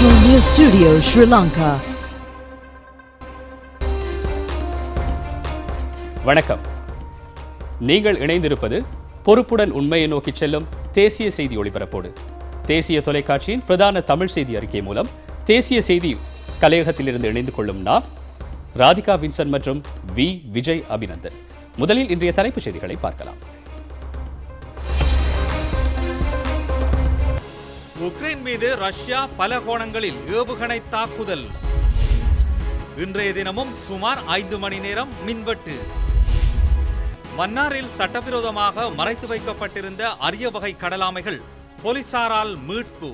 International News Studio, Sri Lanka. வணக்கம். நீங்கள் இணைந்திருப்பது பொறுப்புடன் உண்மையை நோக்கி செல்லும் தேசிய செய்தி ஒளிபரப்போடு. தேசிய தொலைக்காட்சியின் பிரதான தமிழ் செய்தி அறிக்கை மூலம் தேசிய செய்தி கலையகத்திலிருந்து இணைந்து கொள்ளும் நாம் ராதிகா வின்சன் மற்றும் விஜய் அபிநந்தன். முதலில் இன்றைய தலைப்புச் செய்திகளை பார்க்கலாம். உக்ரைன் மீது ரஷ்யா பல கோணங்களில் ஏவுகணை தாக்குதல். இன்றைய தினமும் சுமார் 5 மணி நேரம் மின்வெட்டு. மன்னாரில் சட்டவிரோதமாக மறைத்து வைக்கப்பட்டிருந்த அரிய வகை கடலாமைகள் போலீசாரால் மீட்பு.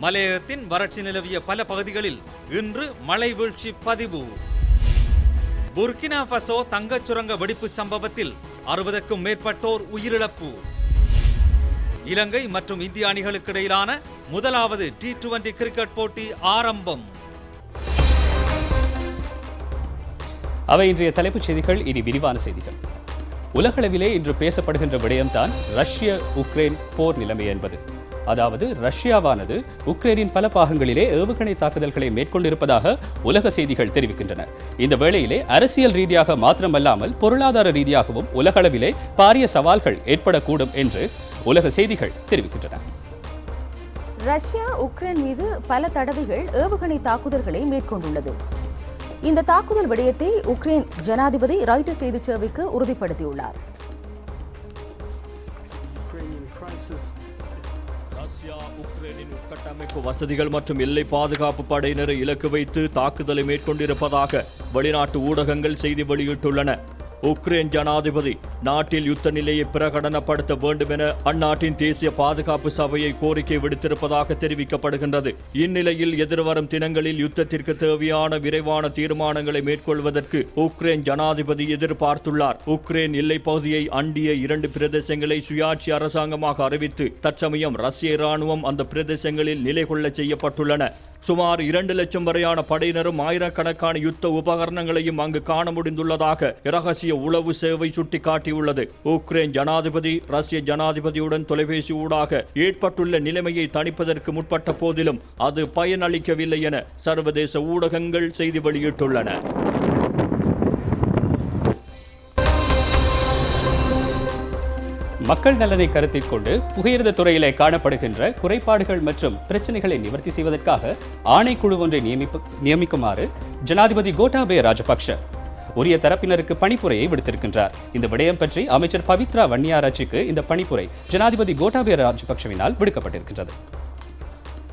மலையகத்தின் வறட்சி நிலவிய பல பகுதிகளில் இன்று மழை வீழ்ச்சி பதிவு. புர்கினா ஃபசோ தங்கச் சுரங்க வெடிப்பு சம்பவத்தில் 60க்கும் மேற்பட்டோர் உயிரிழப்பு. இலங்கை மற்றும் இந்திய அணிகளுக்கு இடையிலான முதலாவது T20 கிரிக்கெட் போட்டி ஆரம்பம். அவை இன்றைய தலைப்புச் செய்திகள். இனி விரிவான செய்திகள். உலகளவிலே இன்று பேசப்படுகின்ற விடயம்தான் ரஷ்ய உக்ரைன் போர் நிலைமை என்பது. அதாவது ரஷ்யாவானது உக்ரைனின் பல பாகங்களிலே ஏவுகணை தாக்குதல்களை மேற்கொண்டிருப்பதாக உலக செய்திகள் தெரிவிக்கின்றன. இந்த வேளையிலே அரசியல் ரீதியாக மாத்திரமல்லாமல் பொருளாதார ரீதியாகவும் உலகளவிலே பாரிய சவால்கள் ஏற்படக்கூடும் என்று உலக செய்திகள் தெரிவிக்கின்றன. ரஷ்யா உக்ரைன் மீது பல தடவைகள் ஏவுகணை தாக்குதல்களை மேற்கொண்டுள்ளது. இந்த தாக்குதல் விடயத்தை உக்ரைன் ஜனாதிபதி ராய்ட்டர்ஸ் செய்தி சேவைக்கு உறுதிப்படுத்தியுள்ளார். ரஷ்யா உக்ரைனின் உட்கட்டமைப்பு வசதிகள் மற்றும் எல்லை பாதுகாப்பு படையினரை இலக்கு வைத்து தாக்குதலை மேற்கொண்டிருப்பதாக வெளிநாட்டு ஊடகங்கள் செய்தி வெளியிட்டுள்ளன. உக்ரைன் ஜனாதிபதி நாட்டில் யுத்த நிலையை பிரகடனப்படுத்த வேண்டும் என அந்நாட்டின் தேசிய பாதுகாப்பு சபையை கோரிக்கை விடுத்திருப்பதாக தெரிவிக்கப்படுகின்றது. இந்நிலையில் எதிர்வரும் தினங்களில் யுத்தத்திற்கு தேவையான விரைவான தீர்மானங்களை மேற்கொள்வதற்கு உக்ரைன் ஜனாதிபதி எதிர்பார்த்துள்ளார். உக்ரைன் எல்லைப் பகுதியை அண்டிய 2 பிரதேசங்களை சுயாட்சி அரசாங்கமாக அறிவித்து தற்சமயம் ரஷ்ய இராணுவம் அந்த பிரதேசங்களில் நிலை கொள்ள செய்யப்பட்டுள்ளன. சுமார் 2 லட்சம் வரையான படையினரும் ஆயிரக்கணக்கான யுத்த உபகரணங்களையும் அங்கு காண முடிந்துள்ளதாக இரகசிய உளவு சேவை சுட்டிக்காட்டியுள்ளது. உக்ரைன் ஜனாதிபதி ரஷ்ய ஜனாதிபதியுடன் தொலைபேசி ஊடாக ஏற்பட்டுள்ள நிலைமையை தணிப்பதற்கு முற்பட்ட போதிலும் அது பயனளிக்கவில்லை என சர்வதேச ஊடகங்கள் செய்தி வெளியிட்டுள்ளன. மக்கள் நலனை கருத்தில் கொண்டு புகையிரத துறையிலே காணப்படுகின்ற குறைபாடுகள் மற்றும் பிரச்சனைகளை நிவர்த்தி செய்வதற்காக ஆணைக்குழு ஒன்றை நியமிக்குமாறு ஜனாதிபதி கோட்டாபய ராஜபக்ஷ உரிய தரப்பினருக்கு பணிப்புரையை விடுத்திருக்கின்றார். இந்த விடயம் பற்றி அமைச்சர் பவித்ரா வன்னியாராச்சிக்கு இந்த பணிப்புரை ஜனாதிபதி கோட்டாபய ராஜபக்ஷவினால் விடுக்கப்பட்டிருக்கின்றது.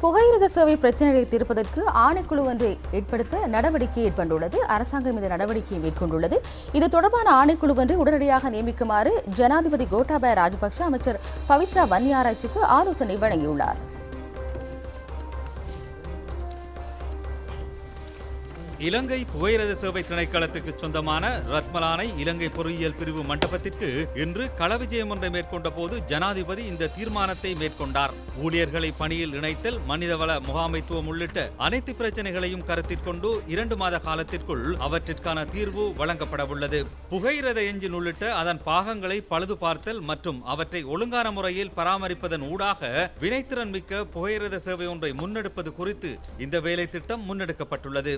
புகையிரத சேவை பிரச்சினைகளை தீர்ப்பதற்கு ஆணைக்குழு ஒன்றை ஏற்படுத்த நடவடிக்கை ஏற்பட்டுள்ளது. அரசாங்கம் இந்த நடவடிக்கையை மேற்கொண்டுள்ளது. இது தொடர்பான ஆணைக்குழு ஒன்றை உடனடியாக நியமிக்குமாறு ஜனாதிபதி கோட்டாபய ராஜபக்ஷ அமைச்சர் பவித்ரா வன்னியாராச்சிக்கு ஆலோசனை வழங்கியுள்ளார். இலங்கை புகையிரத சேவை திணைக்களத்துக்கு சொந்தமான ரத்மலானை இலங்கை பொறியியல் பிரிவு மண்டபத்திற்கு இன்று களவிஜயம் ஒன்றை மேற்கொண்ட போது ஜனாதிபதி இந்த தீர்மானத்தை மேற்கொண்டார். ஊழியர்களை பணியில் இணைத்தல், மனிதவள முகாமைத்துவம் உள்ளிட்ட அனைத்து பிரச்சனைகளையும் கருத்தில் கொண்டு 2 மாத காலத்திற்குள் அவற்றிற்கான தீர்வு வழங்கப்படவுள்ளது. புகையிரத எஞ்சின் உள்ளிட்ட அதன் பாகங்களை பழுது பார்த்தல் மற்றும் அவற்றை ஒழுங்கான முறையில் பராமரிப்பதன் ஊடாக வினைத்திறன் மிக்க புகையிரத சேவை ஒன்றை முன்னெடுப்பது குறித்து இந்த வேலை திட்டம் முன்னெடுக்கப்பட்டுள்ளது.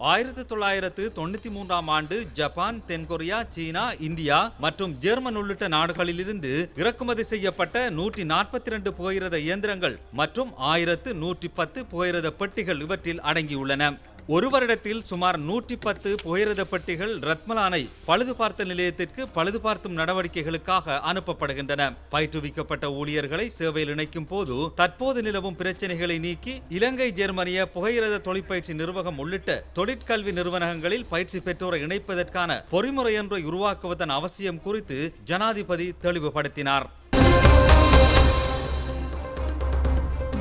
1993ஆம் ஆண்டு ஜப்பான், தென்கொரியா, சீனா, இந்தியா மற்றும் ஜெர்மன் உள்ளிட்ட நாடுகளிலிருந்து இறக்குமதி செய்யப்பட்ட 142 புகையிரத இயந்திரங்கள் மற்றும் 1110 புகையிரத பெட்டிகள் இவற்றில் அடங்கியுள்ளன. ஒரு வருடத்தில் சுமார் 110 புகையிரத பெட்டிகள் ரத்மலானை பழுது பார்த்த நிலையத்திற்கு பழுது பார்த்தும் நடவடிக்கைகளுக்காக அனுப்பப்படுகின்றன. பயிற்றுவிக்கப்பட்ட ஊழியர்களை சேவையில் இணைக்கும் போது தற்போது நிலவும் பிரச்சனைகளை நீக்கி இலங்கை, ஜெர்மனிய புகையிரத தொழிற்பயிற்சி நிர்வாகம் உள்ளிட்ட தொழிற்கல்வி நிறுவனங்களில் பயிற்சி பெற்றோரை இணைப்பதற்கான பொறிமுறையொன்றை உருவாக்குவதன் அவசியம் குறித்து ஜனாதிபதி தெளிவுபடுத்தினார்.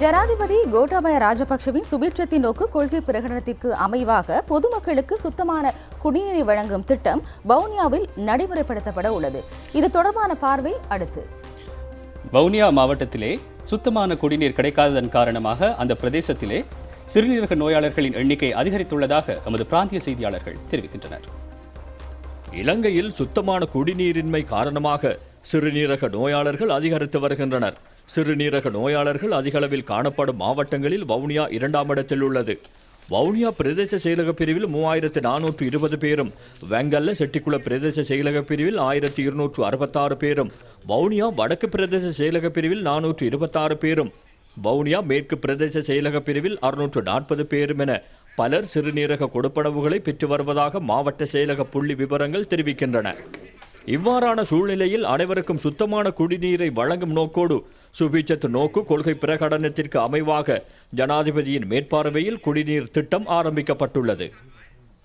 ஜனாதிபதி கோட்டாபய ராஜபக்ஷவின் சுபீட்சத்தின் நோக்கு கொள்கை பிரகடனத்திற்கு அமைவாக பொதுமக்களுக்கு சுத்தமான குடிநீரை வழங்கும் திட்டம் வவுனியாவில் நடைமுறைப்படுத்தப்பட உள்ளது. இது தொடர்பான பார்வை அடுத்து. வவுனியா மாவட்டத்திலே சுத்தமான குடிநீர் கிடைக்காததன் காரணமாக அந்த பிரதேசத்திலே சிறுநீரக நோயாளர்களின் எண்ணிக்கை அதிகரித்துள்ளதாக எமது பிராந்திய செய்தியாளர்கள் தெரிவிக்கின்றனர். இலங்கையில் சுத்தமான குடிநீரின்மை காரணமாக சிறுநீரக நோயாளர்கள் அதிகரித்து வருகின்றனர். சிறுநீரக நோயாளர்கள் அதிகளவில் காணப்படும் மாவட்டங்களில் வவுனியா 2ஆம் இடத்தில் உள்ளது. வவுனியா பிரதேச செயலக பிரிவில் 3420 பேரும், வெங்கல்ல செட்டிக்குள பிரதேச செயலக பிரிவில் 1266 பேரும், வவுனியா வடக்கு பிரதேச செயலக பிரிவில் 426 பேரும், வவுனியா மேற்கு பிரதேச செயலக பிரிவில் 640 பேரும் என பலர் சிறுநீரக கொடுப்பனவுகளை பெற்று வருவதாக மாவட்ட செயலக புள்ளி விவரங்கள் தெரிவிக்கின்றன. இவ்வாறான சூழ்நிலையில் அனைவருக்கும் சுத்தமான குடிநீரை வழங்கும் நோக்கோடு சுபீட்சத்து நோக்கு கொள்கை பிரகடனத்திற்கு அமைவாக ஜனாதிபதியின் மேற்பார்வையில் குடிநீர் திட்டம் ஆரம்பிக்கப்பட்டுள்ளது.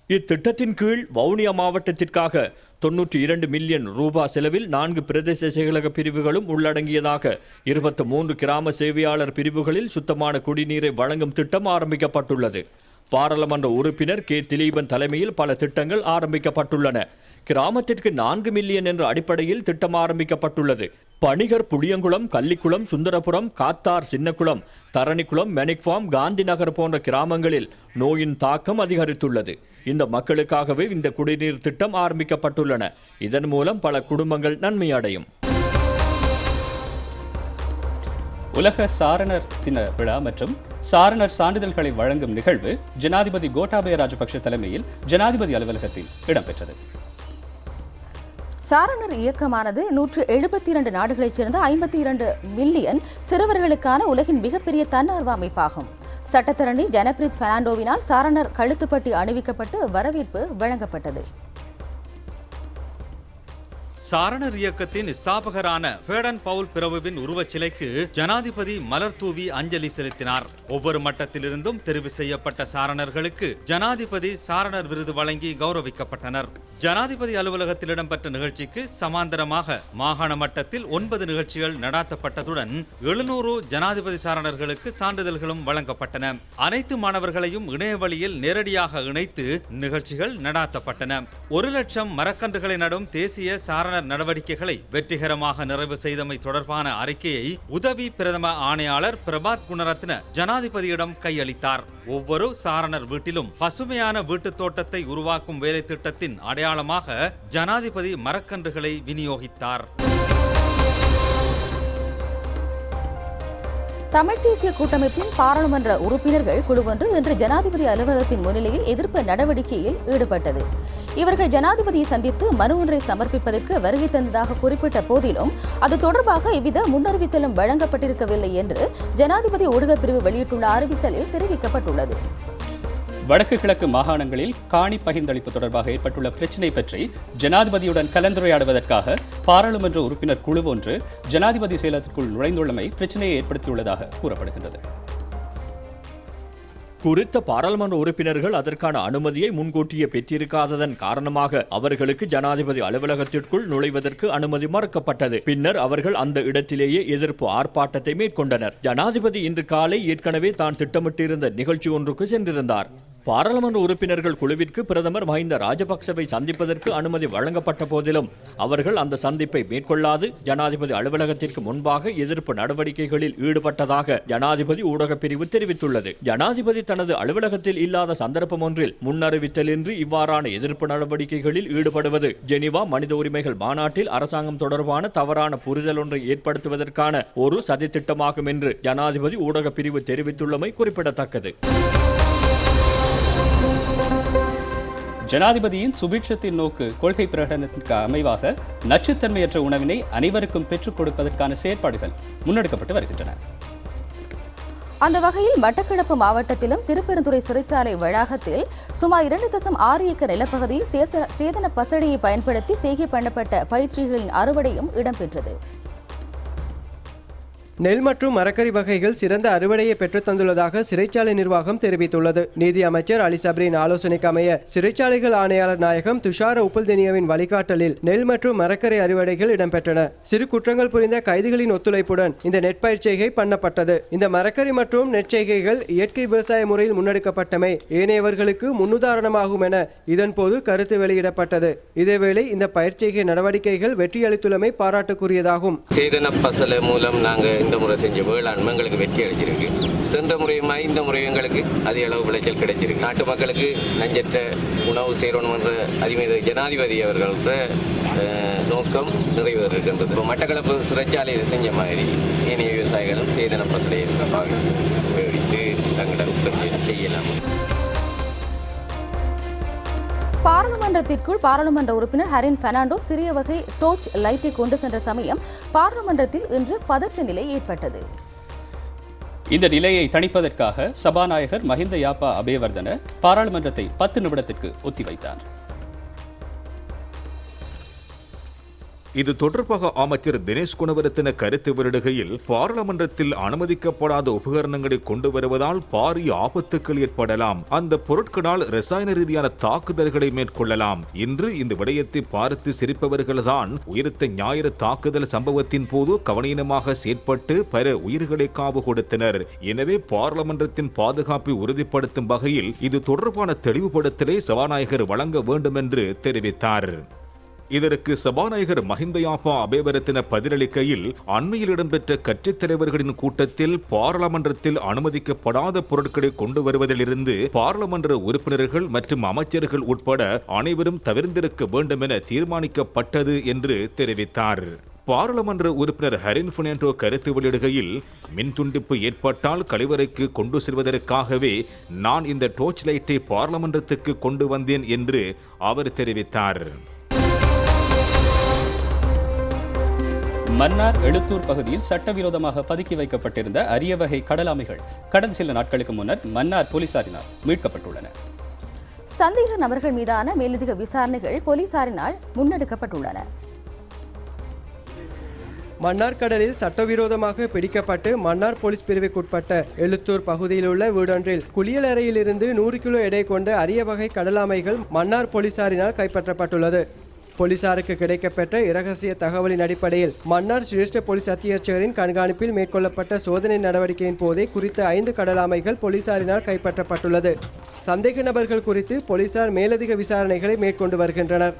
இத்திட்டத்தின் கீழ் வவுனியா மாவட்டத்திற்காக 92 மில்லியன் ரூபாய் செலவில் 4 பிரதேச செயலக பிரிவுகளும் உள்ளடங்கியதாக 23 கிராம சேவையாளர் பிரிவுகளில் சுத்தமான குடிநீரை வழங்கும் திட்டம் ஆரம்பிக்கப்பட்டுள்ளது. பாராளுமன்ற உறுப்பினர் கே திலீபன் தலைமையில் பல திட்டங்கள் ஆரம்பிக்கப்பட்டுள்ளன. கிராமத்திற்கு 4 மில்லியன் என்ற அடிப்படையில் திட்டம் ஆரம்பிக்கப்பட்டுள்ளது. பணிகர், புளியங்குளம், கள்ளிக்குளம், சுந்தரபுரம், காத்தார், சின்னக்குளம், தரணிக்குளம், மெனிக்ஃபார்ம், காந்தி நகர் போன்ற கிராமங்களில் நோயின் தாக்கம் அதிகரித்துள்ளது. இந்த மக்களுக்காகவே இந்த குடிநீர் திட்டம் ஆரம்பிக்கப்பட்டுள்ளன. இதன் மூலம் பல குடும்பங்கள் நன்மையடையும். உலக சாரணர் தின விழா மற்றும் சாரணர் சான்றிதழ்களை வழங்கும் நிகழ்வு ஜனாதிபதி கோட்டாபய ராஜபக்ஷ தலைமையில் ஜனாதிபதி அலுவலகத்தில் இடம்பெற்றது. சாரணர் இயக்கமானது 172 நாடுகளைச் சேர்ந்த 52 மில்லியன் சிறுவர்களுக்கான உலகின் மிகப்பெரிய தன்னார்வ அமைப்பாகும். சட்டத்தரணி ஜனபிரித் பெர்னாண்டோவினால் சாரணர் கழுத்துப்பட்டி அணிவிக்கப்பட்டு வரவேற்பு வழங்கப்பட்டது. சாரணர் இயக்கத்தின் ஸ்தாபகரான ஃபேடன் பவுல் பிரபுவின் உருவச்சிலைக்கு ஜனாதிபதி மலர் தூவி அஞ்சலி செலுத்தினார். ஒவ்வொரு மட்டத்திலிருந்தும் தெரிவு செய்யப்பட்ட சாரணர்களுக்கு ஜனாதிபதி சாரணர் விருது வழங்கி கௌரவிக்கப்பட்டனர். ஜனாதிபதி அலுவலகத்தில் இடம்பெற்ற நிகழ்ச்சிக்கு சமாந்தரமாக மாகாண மட்டத்தில் 9 நிகழ்ச்சிகள் நடாத்தப்பட்டதுடன் 700 ஜனாதிபதி சாரணர்களுக்கு சான்றிதழ்களும் வழங்கப்பட்டன. அனைத்து மாணவர்களையும் இணையவழியில் நேரடியாக இணைத்து நிகழ்ச்சிகள் நடாத்தப்பட்டன. 1,00,000 மரக்கன்றுகளை நடும் தேசிய சாரணர் நடவடிக்கைகளை வெற்றிகரமாக நிறைவு செய்தமை தொடர்பான அறிக்கையை உதவி பிரதம ஆணையாளர் பிரபாத் குணரத்ன ஜனாதிபதியிடம் கையளித்தார். ஒவ்வொரு சாரணர் வீட்டிலும் பசுமையான வீட்டுத் தோட்டத்தை உருவாக்கும் வேலை திட்டத்தின் அடையாளமாக ஜனாதிபதி மரக்கன்றுகளை விநியோகித்தார். தமிழ் தேசிய கூட்டமைப்பின் பாராளுமன்ற உறுப்பினர்கள் குழுவொன்று இன்று ஜனாதிபதி அலுவலகத்தின் முன்னிலையில் எதிர்ப்பு நடவடிக்கையில் ஈடுபட்டது. இவர்கள் ஜனாதிபதியை சந்தித்து மனு ஒன்றை சமர்ப்பிப்பதற்கு வருகை தந்ததாக குறிப்பிட்ட போதிலும் அது தொடர்பாக எவ்வித முன்னறிவித்தலும் வழங்கப்பட்டிருக்கவில்லை என்று ஜனாதிபதி ஊடகப் பிரிவு வெளியிட்டுள்ள அறிவித்தலில் தெரிவிக்கப்பட்டுள்ளது. வடக்கு கிழக்கு மாகாணங்களில் காணி பகிர்ந்தளிப்பு தொடர்பாக ஏற்பட்டுள்ள பிரச்சினை பற்றி ஜனாதிபதியுடன் கலந்துரையாடுவதற்காக பாராளுமன்ற உறுப்பினர் குழு ஒன்று ஜனாதிபதி செயலகத்திற்குள் நுழைந்துள்ளமை பிரச்சினையை ஏற்படுத்தியுள்ளதாக கூறப்படுகின்றது. குறித்த பாராளுமன்ற உறுப்பினர்கள் அதற்கான அனுமதியை முன்கூட்டியே பெற்றிருக்காததன் காரணமாக அவர்களுக்கு ஜனாதிபதி அலுவலகத்திற்குள் நுழைவதற்கு அனுமதி மறுக்கப்பட்டது. பின்னர் அவர்கள் அந்த இடத்திலேயே எதிர்ப்பு ஆர்ப்பாட்டத்தை மேற்கொண்டனர். ஜனாதிபதி இன்று காலை ஏற்கனவே தான் திட்டமிட்டிருந்த நிகழ்ச்சி ஒன்றுக்கு சென்றிருந்தார். பாராளுமன்ற உறுப்பினர்கள் குழுவிற்கு பிரதமர் மஹிந்த ராஜபக்சவை சந்திப்பதற்கு அனுமதி வழங்கப்பட்ட போதிலும் அவர்கள் அந்த சந்திப்பை மேற்கொள்ளாது ஜனாதிபதி அலுவலகத்திற்கு முன்பாக எதிர்ப்பு நடவடிக்கைகளில் ஈடுபட்டதாக ஜனாதிபதி ஊடகப் பிரிவு தெரிவித்துள்ளது. ஜனாதிபதி தனது அலுவலகத்தில் இல்லாத சந்தர்ப்பம் ஒன்றில் முன்னறிவித்தலின்றி இவ்வாறான எதிர்ப்பு நடவடிக்கைகளில் ஈடுபடுவது ஜெனீவா மனித உரிமைகள் மாநாட்டில் அரசாங்கம் தொடர்பான தவறான புரிதல் ஒன்றை ஏற்படுத்துவதற்கான ஒரு சதித்திட்டமாகும் என்று ஜனாதிபதி ஊடகப் பிரிவு தெரிவித்துள்ளமை குறிப்பிடத்தக்கது. ஜனாதிபதியின் சுபீட்சத்தின் நோக்கு கொள்கை பிரகடனத்திற்கு அமைவாக நச்சுத்தன்மையற்ற உணவினை அனைவருக்கும் பெற்றுக் கொடுப்பதற்கான செயற்பாடுகள் முன்னெடுக்கப்பட்டு வருகின்றன. அந்த வகையில் மட்டக்களப்பு மாவட்டத்திலும் திருப்பெருந்துறை சிறைச்சாலை வளாகத்தில் சுமார் 2.6 ஏக்கர் நிலப்பகுதியில் சேதன பசடியை பயன்படுத்தி செய்கை பண்ணப்பட்ட பயிற்சிகளின் அறுவடையும் இடம்பெற்றது. நெல் மற்றும் மரக்கறி வகைகள் சிறந்த அறுவடையை பெற்றுத் தந்துள்ளதாக சிறைச்சாலை நிர்வாகம் தெரிவித்துள்ளது. நீதி அமைச்சர் அலி சப்ரின் ஆலோசனைக்கு அமைய சிறைச்சாலைகள் ஆணையாளர் நாயகம் துஷார உப்புல்தெனியவின் வழிகாட்டலில் நெல் மற்றும் மரக்கறி அறுவடைகள் இடம்பெற்றன. சிறு குற்றங்கள் புரிந்த கைதிகளின் ஒத்துழைப்புடன் இந்த நெற்பயிற்சிகை பண்ணப்பட்டது. இந்த மரக்கறி மற்றும் நெற்செய்கைகள் இயற்கை விவசாய முறையில் முன்னெடுக்கப்பட்டமை ஏனையவர்களுக்கு முன்னுதாரணமாகும் என இதன்போது கருத்து வெளியிடப்பட்டது. இதேவேளை இந்த பயிற்சிகை நடவடிக்கைகள் வெற்றியளித்துள்ளமை பாராட்டுக்குரியதாகும். சேதன பசல மூலம் நாங்கள் இந்த முறை செஞ்ச வேளாண்மை எங்களுக்கு வெற்றி அளிச்சிருக்கு. சென்ற முறையுமா இந்த முறையும் எங்களுக்கு அதிக அளவு விளைச்சல் கிடைச்சிருக்கு. நாட்டு மக்களுக்கு நஞ்சற்ற உணவு சேரணும் என்ற அதிமீது ஜனாதிபதி அவர்கள நோக்கம் நிறைவேறிருக்கின்றது. இப்போ மட்டக்களப்பு சிறைச்சாலையில் செஞ்ச மாதிரி ஏனைய விவசாயிகளும் சேதன பசலையை உபயோகித்து தங்களோட உற்பத்தியை செய்யலாம். பாராளுமன்றத்திற்குள் பாராளுமன்ற உறுப்பினர் ஹரின் பெர்னாண்டோ சிறிய வகை டோர்ச் லைட்டை கொண்டு சென்ற சமயம் பாராளுமன்றத்தில் இன்று பதற்ற நிலை ஏற்பட்டது. இந்த நிலையை தணிப்பதற்காக சபாநாயகர் மஹிந்த யாப்பா அபேவர்தன பாராளுமன்றத்தை 10 நிமிடத்திற்கு ஒத்திவைத்தார். இது தொடர்பாக அமைச்சர் தினேஷ் குணவர்த்தன கருத்து வெளியிடுகையில், பாராளுமன்றத்தில் அனுமதிக்கப்படாத உபகரணங்களை கொண்டு வருவதால் பாரிய ஆபத்துக்கள் ஏற்படலாம். அந்த பொருட்களால் ரசாயன ரீதியான தாக்குதல்களை மேற்கொள்ளலாம். இன்று இந்த விடயத்தை பார்த்து சிரிப்பவர்கள்தான் உயிர்த்த ஞாயிறு தாக்குதல் சம்பவத்தின் போது கவனீனமாக செயற்பட்டு பல உயிர்களை காவு கொடுத்தனர். எனவே பாராளுமன்றத்தின் பாதுகாப்பை உறுதிப்படுத்தும் வகையில் இது தொடர்பான தெளிவுபடுத்தலை சபாநாயகர் வழங்க வேண்டும் என்று தெரிவித்தார். இதற்கு சபாநாயகர் மஹிந்த யாப்பா அபேவர்தன பதிலளிக்கையில், அண்மையில் இடம்பெற்ற கட்சித் தலைவர்களின் கூட்டத்தில் பாராளுமன்றத்தில் அனுமதிக்கப்படாத பொருட்களை கொண்டு வருவதிலிருந்து பாராளுமன்ற உறுப்பினர்கள் மற்றும் அமைச்சர்கள் உட்பட அனைவரும் தவிர்த்திருக்க வேண்டும் என தீர்மானிக்கப்பட்டது என்று தெரிவித்தார். பாராளுமன்ற உறுப்பினர் ஹரின் பெர்னாண்டோ கருத்து வெளியிடுகையில், மின் துண்டிப்பு ஏற்பட்டால் கழிவறைக்கு கொண்டு செல்வதற்காகவே நான் இந்த டோர்ச் லைட்டை பாராளுமன்றத்துக்கு கொண்டு வந்தேன் என்று அவர் தெரிவித்தார். மன்னார் எழுத்தூர் பகுதியில் சட்டவிரோதமாக பதுக்கி வைக்கப்பட்டிருந்த அரிய வகை கடலாமைகள் கடந்த சில நாட்களுக்கு முன்னர் மன்னார் போலீசாரினால் மீட்கப்பட்டுள்ளன. சந்தேக நபர்கள் மீதான மேலதிக விசாரணைகள் போலீசாரினால் முன்னெடுக்கப்பட்டுள்ளன. மன்னார் கடலில் சட்டவிரோதமாக பிடிக்கப்பட்டு மன்னார் போலீஸ் பிரிவுக்குட்பட்ட எழுத்தூர் பகுதியில் உள்ள வீடொன்றில் குளியலறையில் இருந்து 100 கிலோ எடை கொண்ட அரிய வகை கடலாமைகள் மன்னார் போலீசாரினால் கைப்பற்றப்பட்டுள்ளது. போலீசாருக்கு கிடைக்கப்பெற்ற இரகசிய தகவலின் அடிப்படையில் மன்னார் சிரேஷ்ட போலீஸ் அத்தியட்சகரின் கண்காணிப்பில் மேற்கொள்ளப்பட்ட சோதனை நடவடிக்கையின் போதே குறித்த 5 கடலாமைகள் போலீசாரினால் கைப்பற்றப்பட்டுள்ளது. சந்தேக நபர்கள் குறித்து போலீசார் மேலதிக விசாரணைகளை மேற்கொண்டு வருகின்றனர்.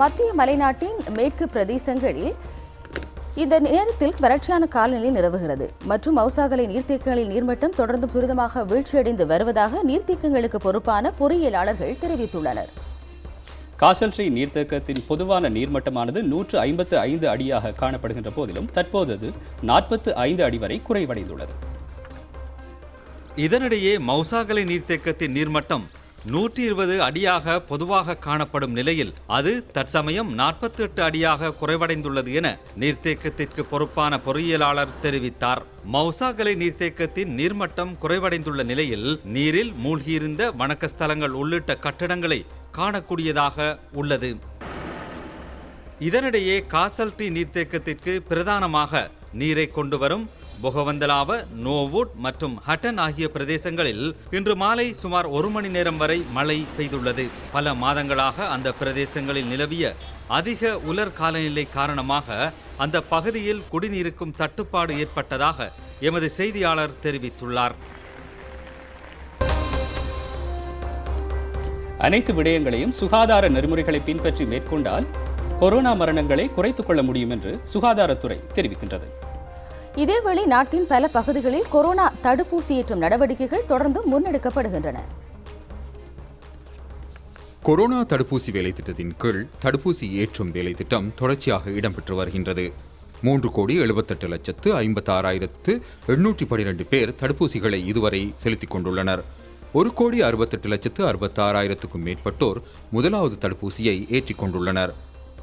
மத்திய மலைநாட்டின் மேற்கு பிரதேசங்களில் இந்த நேரத்தில் வறட்சியான காலநிலை நிலவுகிறது மற்றும் மௌசாகலை நீர்த்தேக்கங்களின் நீர்மட்டம் தொடர்ந்து துரிதமாக வீழ்ச்சியடைந்து வருவதாக நீர்த்தேக்கங்களுக்கு பொறுப்பான பொறியியலாளர்கள் தெரிவித்துள்ளனர். காசல்ட்ரி நீர்த்தேக்கத்தின் பொதுவான நீர்மட்டமானது 155 அடியாக காணப்படுகின்ற போதிலும் தற்போது அது 45 அடி வரை குறைவடைந்துள்ளது. இதனிடையே மௌசாகலை நீர்த்தேக்கத்தின் நீர்மட்டம் 120 அடியாக பொதுவாக காணப்படும் நிலையில் அது தற்சமயம் 48 அடியாக குறைவடைந்துள்ளது என நீர்த்தேக்கத்திற்கு பொறுப்பான பொறியியலாளர் தெரிவித்தார். மௌசாகலை நீர்த்தேக்கத்தின் நீர்மட்டம் குறைவடைந்துள்ள நிலையில் நீரில் மூழ்கியிருந்த வணக்கஸ்தலங்கள் உள்ளிட்ட கட்டடங்களை காணக்கூடியதாக உள்ளது. இதனிடையே காசல்டி நீர்த்தேக்கத்திற்கு பிரதானமாக நீரை கொண்டு வரும் பொகவந்தலாவ, நோவுட் மற்றும் ஹட்டன் ஆகிய பிரதேசங்களில் இன்று மாலை சுமார் 1 மணி நேரம் வரை மழை பெய்துள்ளது. பல மாதங்களாக அந்த பிரதேசங்களில் நிலவிய அதிக உலர் காலநிலை காரணமாக அந்த பகுதியில் குடிநீருக்கும் தட்டுப்பாடு ஏற்பட்டதாக எமது செய்தியாளர் தெரிவித்துள்ளார். அனைத்து விடயங்களையும் சுகாதார நெறிமுறைகளை பின்பற்றி மேற்கொண்டால் கொரோனா மரணங்களை குறைத்துக் கொள்ள முடியும் என்று சுகாதாரத்துறை தெரிவிக்கின்றது. இதேவேளை நாட்டின் பல பகுதிகளில் கொரோனா தடுப்பூசி ஏற்றும் நடவடிக்கைகள் தொடர்ந்து முன்னெடுக்கப்படுகின்றன. கொரோனா தடுப்பூசி வேலைத்திட்டத்தின் கீழ் தடுப்பூசி ஏற்றும் வேலைத்திட்டம் தொடர்ச்சியாக இடம்பெற்று வருகின்றது. 3,77,56,812 பேர் தடுப்பூசிகளை இதுவரை செலுத்திக் கொண்டுள்ளனர். 1,68,66,000க்கும் மேற்பட்டோர் முதலாவது தடுப்பூசியை ஏற்றிக் கொண்டுள்ளனர்.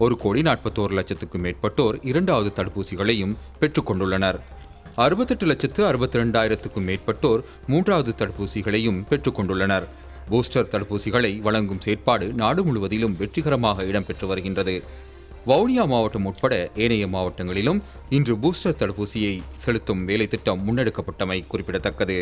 1,41,00,000க்கும் மேற்பட்டோர் இரண்டாவது தடுப்பூசிகளையும் பெற்றுக் கொண்டுள்ளனர். 68,62,000க்கும் மேற்பட்டோர் மூன்றாவது தடுப்பூசிகளையும் பெற்றுக் கொண்டுள்ளனர். பூஸ்டர் தடுப்பூசிகளை வழங்கும் செயற்பாடு நாடு முழுவதிலும் வெற்றிகரமாக இடம்பெற்று வருகின்றது. வவுனியா மாவட்டம் உட்பட ஏனைய மாவட்டங்களிலும் இன்று பூஸ்டர் தடுப்பூசியை செலுத்தும் வேலைத்திட்டம் முன்னெடுக்கப்பட்டமை குறிப்பிடத்தக்கது.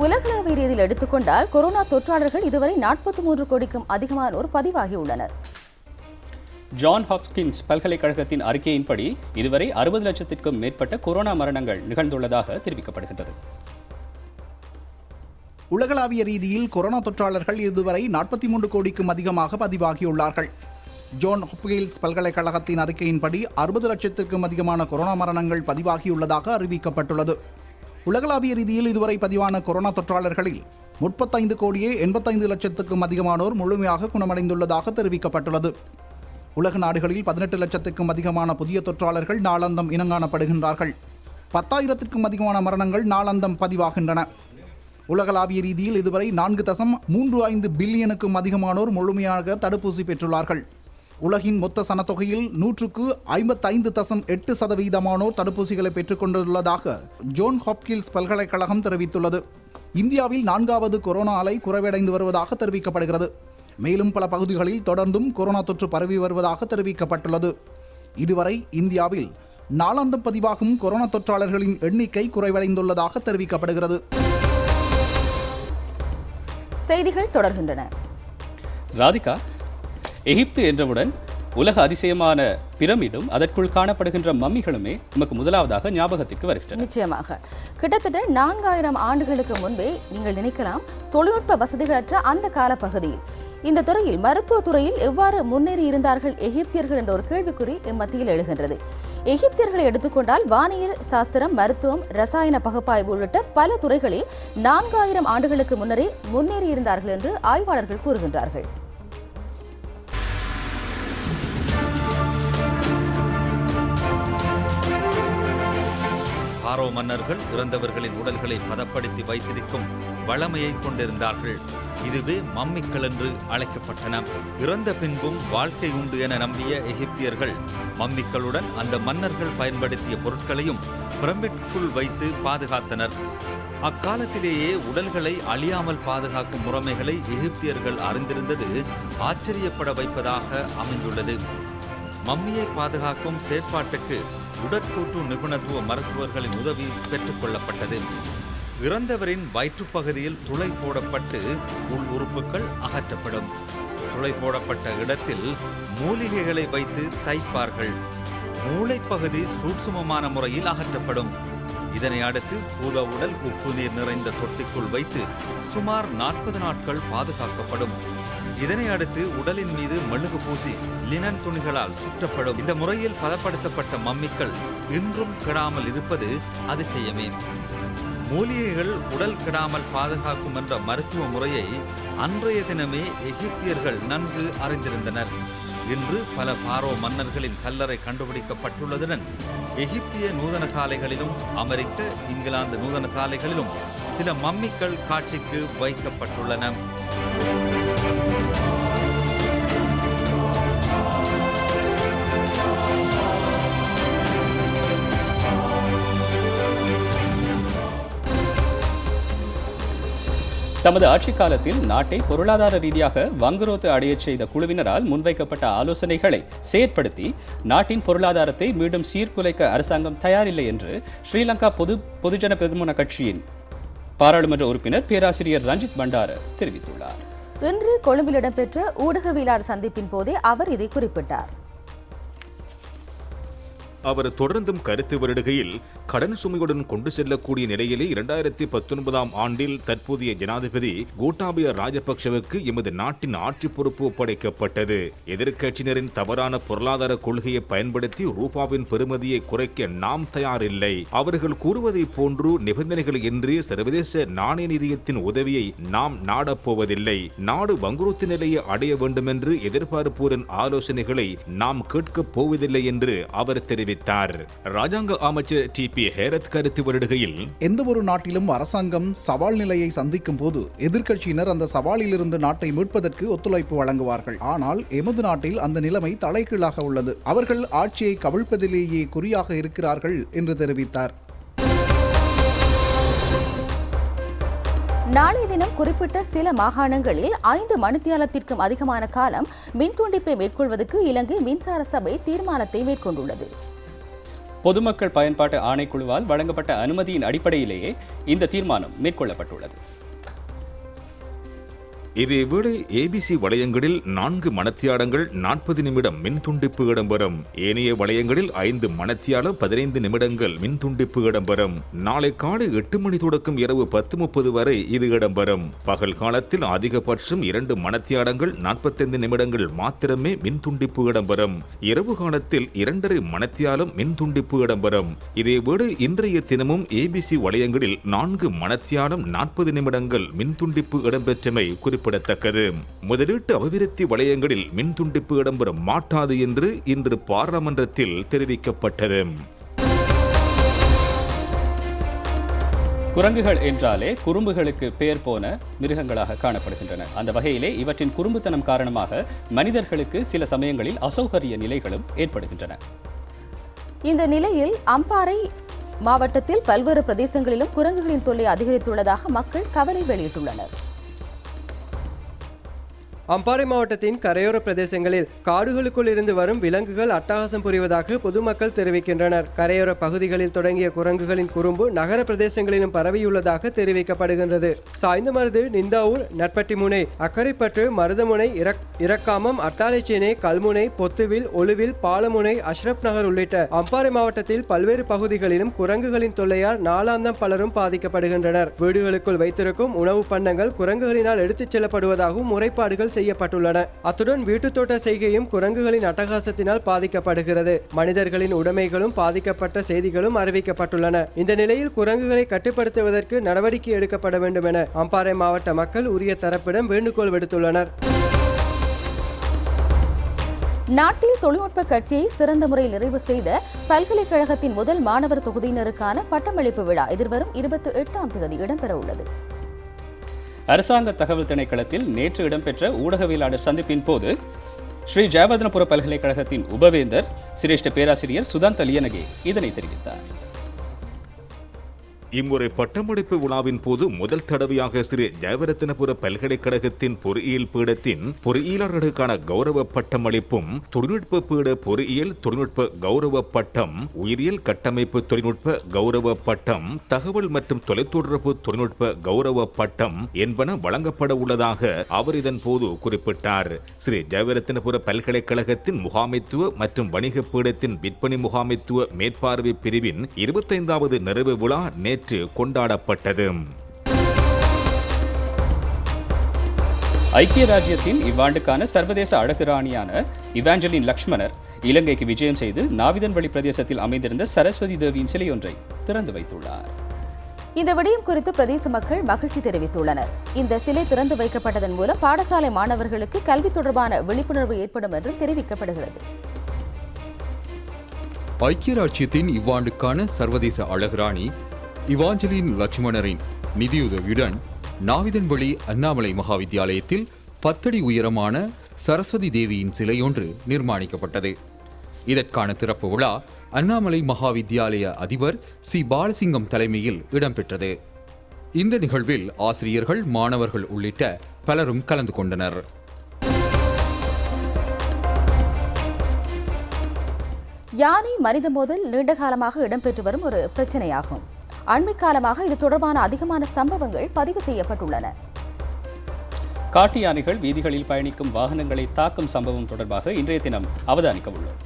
உலகளவில் ரீதியில் எடுத்துக்கொண்டால் கொரோனா தொற்றாளர்கள் இதுவரை 43 கோடிக்கும் அதிகமானோர் பதிவாகியுள்ளனர். ஜான் ஹாப்கின்ஸ் பல்கலைக்கழகத்தின் அறிக்கையின்படி இதுவரை 60 லட்சத்திற்கும் மேற்பட்ட கொரோனா மரணங்கள் நிகழ்ந்துள்ளதாக தெரிவிக்கப்படுகின்றது. உலகளாவிய ரீதியில் கொரோனா தொற்றாளர்கள் இதுவரை 43 கோடிக்கும் அதிகமாக பதிவாகியுள்ளார்கள். ஜோன் ஹாப்கின்ஸ் பல்கலைக்கழகத்தின் அறிக்கையின்படி 60 லட்சத்திற்கும் அதிகமான கொரோனா மரணங்கள் பதிவாகியுள்ளதாக அறிவிக்கப்பட்டுள்ளது. உலகளாவிய ரீதியில் இதுவரை பதிவான கொரோனா தொற்றாளர்களில் 35 கோடியே 85 லட்சத்துக்கும் அதிகமானோர் முழுமையாக குணமடைந்துள்ளதாக தெரிவிக்கப்பட்டுள்ளது. உலக நாடுகளில் 18 லட்சத்துக்கும் அதிகமான புதிய தொற்றாளர்கள் நாளாந்தம் இனங்காணப்படுகின்றார்கள். 10,000க்கும் அதிகமான மரணங்கள் நாளாந்தம் பதிவாகின்றன. உலகளாவிய ரீதியில் இதுவரை 4.35 பில்லியனுக்கும் அதிகமானோர் முழுமையாக தடுப்பூசி பெற்றுள்ளார்கள். உலகின் மொத்த சனத்தொகையில் 100க்கு 55.8% தடுப்பூசிகளை பெற்றுக் கொண்டுள்ளதாக ஜோன் ஹாப்கின்ஸ் பல்கலைக்கழகம் தெரிவித்துள்ளது. இந்தியாவில் 4வது கொரோனா அலை குறைவடைந்து வருவதாக தெரிவிக்கப்படுகிறது. மேலும் பல பகுதிகளில் தொடர்ந்தும் கொரோனா தொற்று பரவி வருவதாக தெரிவிக்கப்பட்டுள்ளது. இதுவரை இந்தியாவில் நாளாந்தம் பதிவாகும் கொரோனா தொற்றாளர்களின் எண்ணிக்கை குறைவடைந்துள்ளதாக தெரிவிக்கப்படுகிறது. செய்திகள் தொடர்கின்றன. ராதிகா, எகிப்து என்றவுடன் உலக அதிசயமான பிரமிடும் அதற்குள் காணப்படுகின்ற மம்மிகளுமே நமக்கு முதலாவதாக ஞாபகத்திற்கு வருகின்றன. நிச்சயமாக கிட்டத்தட்ட 4000 ஆண்டுகளுக்கு முன்பே நீங்கள் நினைக்கலாம் தொழில்நுட்ப வசதிகளற்ற அந்த காலப்பகுதியில் இந்த துறையில் மருத்துவ துறையில் எவ்வாறு முன்னேறி இருந்தார்கள் எகிப்தியர்கள் என்ற ஒரு கேள்விக்குறி மத்தியில் எழுகின்றது. எகிப்தியர்களை எடுத்துக்கொண்டால் வானியல், சாஸ்திரம், மருத்துவம், ரசாயன பகுப்பாய்வு உள்ளிட்ட பல துறைகளில் 4000 ஆண்டுகளுக்கு முன்னரே முன்னேறி இருந்தார்கள் என்று ஆய்வாளர்கள் கூறுகின்றார்கள். பாரோ மன்னர்கள் இறந்தவர்களின் உடல்களை பதப்படுத்தி வைத்திருக்கும் வளமையை கொண்டிருந்தார்கள். இதுவே மம்மிக்கள் என்று அழைக்கப்பட்டன. இறந்த பின்பும் வாழ்க்கை உண்டு என நம்பிய எகிப்தியர்கள் மம்மிக்களுடன் அந்த மன்னர்கள் பயன்படுத்திய பொருட்களையும் பிரமிட்டுக்குள் வைத்து பாதுகாத்தனர். அக்காலத்திலேயே உடல்களை அழியாமல் பாதுகாக்கும் முறைமைகளை எகிப்தியர்கள் அறிந்திருந்தது ஆச்சரியப்பட வைப்பதாக அமைந்துள்ளது. மம்மியை பாதுகாக்கும் செயற்பாட்டுக்கு உடற்கூட்டு நிபுணத்துவ மருத்துவர்களின் உதவி பெற்றுக் கொள்ளப்பட்டது. இறந்தவரின் வயிற்றுப்பகுதியில் துளை போடப்பட்டு உள் உறுப்புகள் அகற்றப்படும். துளை போடப்பட்ட இடத்தில் மூலிகைகளை வைத்து தைப்பார்கள். மூளைப்பகுதி சூட்சுமமான முறையில் அகற்றப்படும். இதனை அடுத்து பூத உடல் உப்பு நீர் நிறைந்த தொட்டிக்குள் வைத்து சுமார் 40 நாட்கள் பாதுகாக்கப்படும். இதனை அடுத்து உடலின் மீது மெழுகு பூசி லினன் துணிகளால் சுற்றப்படும். இந்த முறையில் பதப்படுத்தப்பட்ட மம்மிக்கள் இன்றும் கெடாமல் இருப்பது அதிசயமே. மூலிகைகள் உடல் கெடாமல் பாதுகாக்கும் என்ற மருத்துவ முறையை அன்றைய தினமே எகிப்தியர்கள் நன்கு அறிந்திருந்தனர். இன்று பல பாரோ மன்னர்களின் கல்லறை கண்டுபிடிக்கப்பட்டுள்ளதுடன் எகிப்திய நூதன சாலைகளிலும் அமெரிக்க, இங்கிலாந்து நூதன சாலைகளிலும் சில மம்மிக்கள் காட்சிக்கு வைக்கப்பட்டுள்ளன. தமது ஆட்சிக் காலத்தில் நாட்டை பொருளாதார ரீதியாக வங்குரோத்து அடையச் செய்த குழுவினரால் முன்வைக்கப்பட்ட ஆலோசனைகளை செயற்படுத்தி நாட்டின் பொருளாதாரத்தை மீண்டும் சீர்குலைக்க அரசாங்கம் தயாரில்லை என்று ஸ்ரீலங்கா பொதுஜன பெரமுன கட்சியின் பாராளுமன்ற உறுப்பினர் பேராசிரியர் ரஞ்சித் பண்டார தெரிவித்துள்ளார். இன்று கொழும்பில் இடம்பெற்ற ஊடகவியலாளர் சந்திப்பின் போதே அவர் இதை குறிப்பிட்டார். அவர் தொடர்ந்தும் கருத்து வருடுகையில் கடன் சுமையுடன் கொண்டு செல்லக்கூடிய நிலையிலே 2019 ஆண்டில் தற்போதைய ஜனாதிபதி கோட்டாபய ராஜபக்ஷவுக்கு எமது நாட்டின் ஆட்சி பொறுப்பு ஒப்படைக்கப்பட்டது. எதிர்க்கட்சியினரின் தவறான பொருளாதார கொள்கையை பயன்படுத்தி ரூபாவின் பெறுமதியை குறைக்க நாம் தயாரில்லை. அவர்கள் கூறுவதை போன்று நிபந்தனைகள் இன்றி சர்வதேச நாணய நிதியத்தின் உதவியை நாம் நாடப்போவதில்லை. நாடு வங்குரோத்து நிலையை அடைய வேண்டும் என்று எதிர்பார்ப்போரின் ஆலோசனைகளை நாம் கேட்கப் போவதில்லை என்று அவர் தெரிவித்தார். ராஜாங்க அமைச்சர் டிபி ஹேரத் கருத்து வருடுகையில், எந்த ஒரு நாட்டிலும் அரசாங்கம் சவால் நிலையை சந்திக்கும் போது எதிர்க்கட்சியினர் அந்த சவாலிலிருந்து நாட்டை மீட்பதற்கு ஒத்துழைப்பு வழங்குவார்கள். ஆனால் எமது நாட்டில் அந்த நிலைமை தலைகீழாக உள்ளது. அவர்கள் ஆட்சியை கவிழ்ப்பதிலேயே குறியாக இருக்கிறார்கள் என்று தெரிவித்தார். நாளைய தினம் குறிப்பிட்ட சில மாகாணங்களில் 5 மணித்தியாலத்திற்கும் அதிகமான காலம் மின் துண்டிப்பை மேற்கொள்வதற்கு இலங்கை மின்சார சபை தீர்மானத்தை மேற்கொண்டுள்ளது. பொதுமக்கள் பயன்பாட்டு ஆணைக்குழுவால் வழங்கப்பட்ட அனுமதியின் அடிப்படையிலேயே இந்த தீர்மானம் மேற்கொள்ளப்பட்டுள்ளது. இதேவேளை ஏபிசி வளையங்களில் 4 மணத்தியாலங்கள் 40 நிமிடம் மின் துண்டிப்பு இடம்பெறும். ஏனைய வளையங்களில் 5 மணத்தியாலம் 15 நிமிடங்கள் மின் துண்டிப்பு இடம்பெறும். நாளை காலை 8 மணி தொடக்கம் இரவு 10:30 வரை இது இடம்பெறும். பகல் காலத்தில் அதிகபட்சம் 2 மணத்தியாலங்கள் 45 நிமிடங்கள் மாத்திரமே மின் துண்டிப்பு இடம்பெறும். இரவு காலத்தில் 2.5 மணத்தியாலம் மின் துண்டிப்பு இடம்பெறும். இதேவேளை இன்றைய தினமும் ஏபிசி வளையங்களில் 4 மணத்தியாலம் 40 நிமிடங்கள் மின் துண்டிப்பு இடம்பெற்றமை குறிப்பிடத்தக்கது. முதலீட்டு அபிவிருத்தி வலயங்களில் மின் துண்டிப்பு இடம்பெற மாட்டாது என்று இன்று பாராளுமன்றத்தில் தெரிவிக்கப்பட்டது. குரங்குகள் என்றாலே குறும்புகளுக்கு பெயர் போன மிருகங்களாக காணப்படுகின்றன. அந்த வகையிலே இவற்றின் குறும்புத்தனம் காரணமாக மனிதர்களுக்கு சில சமயங்களில் அசௌகரிய நிலைகளும் ஏற்படுகின்றன. இந்த நிலையில் அம்பாறை மாவட்டத்தில் பல்வேறு பிரதேசங்களிலும் குரங்குகளின் தொல்லை அதிகரித்துள்ளதாக மக்கள் கவலை வெளியிட்டுள்ளனர். அம்பாறை மாவட்டத்தின் கரையோர பிரதேசங்களில் காடுகளுக்குள் இருந்து வரும் விலங்குகள் அட்டகாசம் புரிவதாக பொதுமக்கள் தெரிவிக்கின்றனர். கரையோர பகுதிகளில் தொடங்கிய குரங்குகளின் குறும்பு நகர பிரதேசங்களிலும் பரவியுள்ளதாக தெரிவிக்கப்படுகின்றது. சாய்ந்தமருது, நிந்தாவூர், நட்பட்டிமுனை, அக்கரைப்பற்று, மருதமுனை, இரக்காமம், அட்டாளைச்சேனை, கல்முனை, பொத்துவில், ஒலுவில், பாலமுனை, அஷ்ரப் நகர் உள்ளிட்ட அம்பாறை மாவட்டத்தில் பல்வேறு பகுதிகளிலும் குரங்குகளின் தொல்லையால் நாளாந்தம் பலரும் பாதிக்கப்படுகின்றனர். வீடுகளுக்குள் வைத்திருக்கும் உணவு பண்டங்கள் குரங்குகளினால் எடுத்துச் செல்லப்படுவதாகவும் முறைப்பாடுகள் செய்யப்பட்டுள்ளன. அத்துடன் வீட்டுத்தோட்ட செய்கையும் குரங்குகளின் அட்டகாசத்தினால் பாதிக்கப்படுகிறது. மனிதர்களின் உடைமைகளும் பாதிக்கப்பட்ட செய்திகளும் அறிவிக்கப்பட்டுள்ளன. இந்த நிலையில் குரங்குகளை கட்டுப்படுத்துவதற்கு நடவடிக்கை எடுக்கப்பட வேண்டும் என அம்பாறை மாவட்ட மக்கள் உரிய தரப்பிடம் வேண்டுகோள் விடுத்துள்ளனர். நாட்டில் தொழில்நுட்ப கற்கையை சிறந்த முறையில் நிறைவு செய்த பல்கலைக்கழகத்தின் முதல் மாணவர் தொகுதியினருக்கான பட்டமளிப்பு விழா எதிர்வரும் 28ஆம் தேதி இடம்பெற உள்ளது. அரசாங்க தகவல் திணைக்களத்தில் நேற்று இடம்பெற்ற ஊடகவியலாளர் சந்திப்பின் போது ஸ்ரீ ஜெயவர்தனபுர பல்கலைக்கழகத்தின் உபவேந்தர் சிரேஷ்ட பேராசிரியர் சுதாந்த லியனகே இதனை தெரிவித்தார். இம்முறை பட்டமளிப்பு விழாவின் போது முதல் தடவையாக ஸ்ரீ ஜெயவர்தனபுர பல்கலைக்கழகத்தின் பொறியியல் பீடத்தின் பொறியியலாளர்களுக்கான கௌரவ பட்டமளிப்பும், தொழில்நுட்ப பீட பொறியியல் தொழில்நுட்ப கௌரவ பட்டம், உயிரியல் கட்டமைப்பு தொழில்நுட்ப கௌரவ பட்டம், தகவல் மற்றும் தொலைத்தொடர்பு தொழில்நுட்ப கௌரவ பட்டம் என்பன வழங்கப்பட உள்ளதாக அவர் இதன் போது குறிப்பிட்டார். ஸ்ரீ ஜெயவர்தனபுர பல்கலைக்கழகத்தின் முகாமைத்துவ மற்றும் வணிக பீடத்தின் விற்பனை முகாமைத்துவ மேற்பார்வை பிரிவின் 25வது நிறைவு விழா நேற்று கொண்டாடப்பட்டது. ஐக்கிய ராஜ்யத்தின் இவ்வாண்டுக்கான சர்வதேச அழகு ராணியான இவாஞ்சலின் லக்ஷ்மணர் இலங்கைக்கு விஜயம் செய்து நாவிதன்வழி பிரதேசத்தில் அமைந்திருந்த சரஸ்வதி தேவியின் சிலையொன்றை திறந்து வைத்துள்ளார். இந்த விடயம் குறித்து பிரதேச மக்கள் மகிழ்ச்சி தெரிவித்துள்ளனர். இந்த சிலை திறந்து வைக்கப்பட்டதன் மூலம் பாடசாலை மாணவர்களுக்கு கல்வி தொடர்பான விழிப்புணர்வு ஏற்படும் என்று தெரிவிக்கப்படுகிறது. ஐக்கிய ராஜ்யத்தின் இவ்வாண்டுக்கான சர்வதேச அழகுராணி இவாஞ்சலின் லட்சுமணரின் நிதியுதவியுடன் நாவிதன்வழி அண்ணாமலை மகாவித்தியாலயத்தில் 10 அடி உயரமான சரஸ்வதி தேவியின் சிலையொன்று நிர்மாணிக்கப்பட்டது. இதற்கான திறப்பு விழா அண்ணாமலை மகாவித்தியாலய அதிபர் சி பாலசிங்கம் தலைமையில் இடம்பெற்றது. இந்த நிகழ்வில் ஆசிரியர்கள், மாணவர்கள் உள்ளிட்ட பலரும் கலந்து கொண்டனர். யானை மனித மோதல் நீண்ட காலமாக இடம்பெற்று வரும் ஒரு பிரச்சனையாகும். அண்மை காலமாக இது தொடர்பான அதிகமான சம்பவங்கள் பதிவு செய்யப்பட்டுள்ளன. காட்டு யானைகள் வீதிகளில் பயணிக்கும் வாகனங்களை தாக்கும் சம்பவம் தொடர்பாக இன்றைய தினம் அவதானிக்க உள்ளோம்.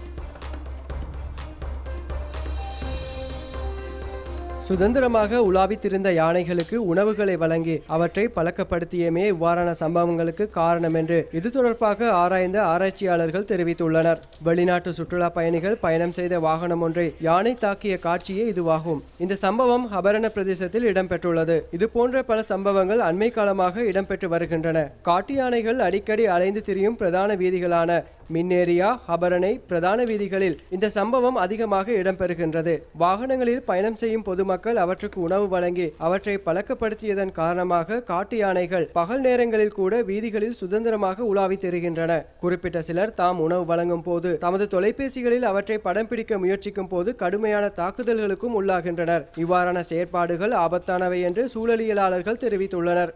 சுதந்திரமாக உலாவித்திருந்த யானைகளுக்கு உணவுகளை வழங்கி அவற்றை பழக்கப்படுத்தியமே இவ்வாறான சம்பவங்களுக்கு காரணம் என்று இது தொடர்பாக ஆராய்ந்த ஆராய்ச்சியாளர்கள் தெரிவித்துள்ளனர். வெளிநாட்டு சுற்றுலா பயணிகள் பயணம் செய்த வாகனம் ஒன்றை யானை தாக்கிய காட்சியே இதுவாகும். இந்த சம்பவம் ஹபரண பிரதேசத்தில் இடம்பெற்றுள்ளது. இது போன்ற பல சம்பவங்கள் அண்மை காலமாக இடம்பெற்று வருகின்றன. காட்டு யானைகள் அடிக்கடி அலைந்து திரியும் பிரதான வீதிகளான மின்னேரியா, ஹபரணை பிரதான வீதிகளில் இந்த சம்பவம் அதிகமாக இடம்பெறுகின்றது. வாகனங்களில் பயணம் செய்யும் பொதுமக்கள் அவற்றுக்கு உணவு வழங்கி அவற்றை பழக்கப்படுத்தியதன் காரணமாக காட்டு யானைகள் பகல் நேரங்களில் கூட வீதிகளில் சுதந்திரமாக உலாவி திரிகின்றன. குறிப்பிட்ட சிலர் தாம் உணவு வழங்கும் போது தமது தொலைபேசிகளில் அவற்றை படம் பிடிக்க முயற்சிக்கும் போது கடுமையான தாக்குதல்களுக்கும் உள்ளாகின்றனர். இவ்வாறான செயற்பாடுகள் ஆபத்தானவை என்று சூழலியலாளர்கள் தெரிவித்துள்ளனர்.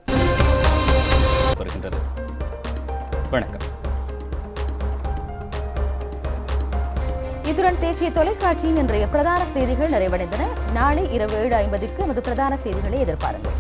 வணக்கம். இத்துடன் தேசிய தொலைக்காட்சியின் இன்றைய பிரதான செய்திகள் நிறைவடைந்தன. நாளை இரவு 7:50க்கு நமது பிரதான செய்திகளை எதிர்பாருங்கள்.